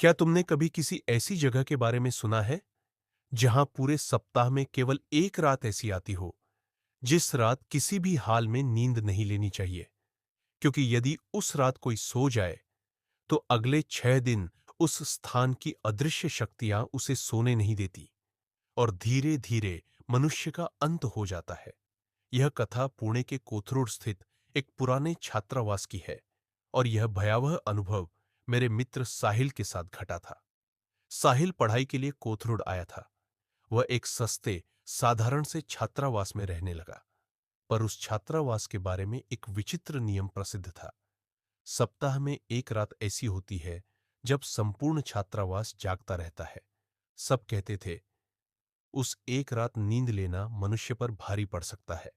क्या तुमने कभी किसी ऐसी जगह के बारे में सुना है जहां पूरे सप्ताह में केवल एक रात ऐसी आती हो जिस रात किसी भी हाल में नींद नहीं लेनी चाहिए? क्योंकि यदि उस रात कोई सो जाए तो अगले 6 दिन उस स्थान की अदृश्य शक्तियां उसे सोने नहीं देती और धीरे धीरे मनुष्य का अंत हो जाता है। यह कथा पुणे के कोथरूड स्थित एक पुराने छात्रावास की है और यह भयावह अनुभव मेरे मित्र साहिल के साथ घटा था। साहिल पढ़ाई के लिए कोथरूड आया था। वह एक सस्ते साधारण से छात्रावास में रहने लगा, पर उस छात्रावास के बारे में एक विचित्र नियम प्रसिद्ध था। सप्ताह में एक रात ऐसी होती है जब संपूर्ण छात्रावास जागता रहता है। सब कहते थे उस एक रात नींद लेना मनुष्य पर भारी पड़ सकता है।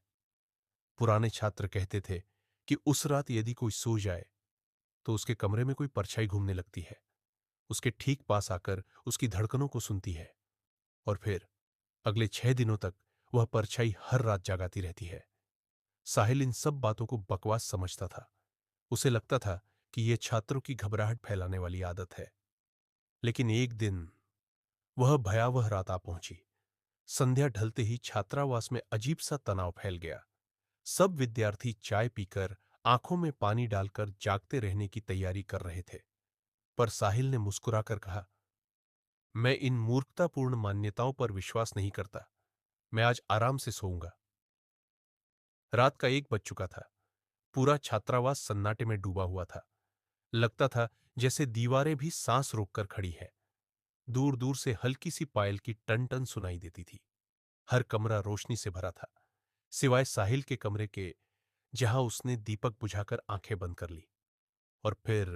पुराने छात्र कहते थे कि उस रात यदि कोई सो जाए तो उसके कमरे में कोई परछाई घूमने लगती है, उसके ठीक पास आकर उसकी धड़कनों को सुनती है और फिर अगले 6 दिनों तक वह परछाई हर रात जगाती रहती है। साहिल इन सब बातों को बकवास समझता था। उसे लगता था कि यह छात्रों की घबराहट फैलाने वाली आदत है। लेकिन एक दिन वह भयावह रात आ पहुंची। संध्या ढलते ही छात्रावास में अजीब सा तनाव फैल गया। सब विद्यार्थी चाय पीकर आंखों में पानी डालकर जागते रहने की तैयारी कर रहे थे। पर साहिल ने मुस्कुराकर कहा, मैं इन मूर्खतापूर्ण मान्यताओं पर विश्वास नहीं करता। मैं आज आराम से सोऊंगा। रात का 1 बज चुका था। पूरा छात्रावास सन्नाटे में डूबा हुआ था। लगता था जैसे दीवारें भी सांस रोककर खड़ी है। दूर दूर से हल्की सी पायल की टन टन सुनाई देती थी। हर कमरा रोशनी से भरा था, सिवाय साहिल के कमरे के, जहां उसने दीपक बुझाकर आंखें बंद कर ली। और फिर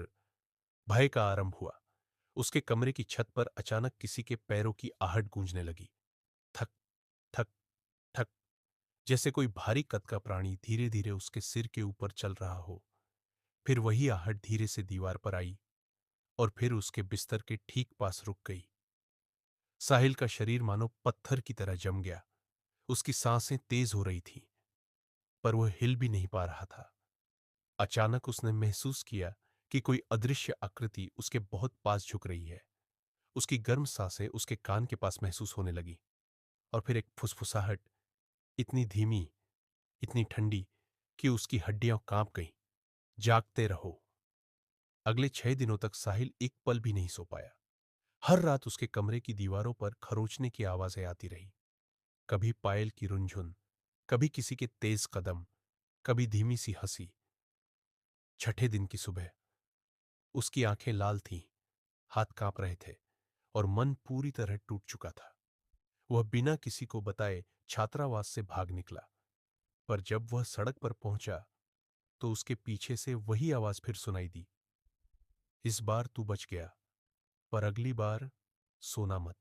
भय का आरंभ हुआ। उसके कमरे की छत पर अचानक किसी के पैरों की आहट गूंजने लगी। थक थक ठक, जैसे कोई भारी कद का प्राणी धीरे धीरे उसके सिर के ऊपर चल रहा हो। फिर वही आहट धीरे से दीवार पर आई और फिर उसके बिस्तर के ठीक पास रुक गई। साहिल का शरीर मानो पत्थर की तरह जम गया। उसकी सांसें तेज हो रही थीं, पर वह हिल भी नहीं पा रहा था। अचानक उसने महसूस किया कि कोई अदृश्य आकृति उसके बहुत पास झुक रही है। उसकी गर्म सांसें उसके कान के पास महसूस होने लगी और फिर एक फुसफुसाहट, इतनी धीमी, इतनी ठंडी कि उसकी हड्डियां कांप गईं। जागते रहो। अगले 6 दिनों तक साहिल एक पल भी नहीं सो पाया। हर रात उसके कमरे की दीवारों पर खरोंचने की आवाजें आती रही। कभी पायल की रुनझुन, कभी किसी के तेज कदम, कभी धीमी सी हंसी। छठे दिन की सुबह उसकी आंखें लाल थीं, हाथ कांप रहे थे और मन पूरी तरह टूट चुका था। वह बिना किसी को बताए छात्रावास से भाग निकला, पर जब वह सड़क पर पहुंचा तो उसके पीछे से वही आवाज फिर सुनाई दी, इस बार तू बच गया, पर अगली बार सोना मत।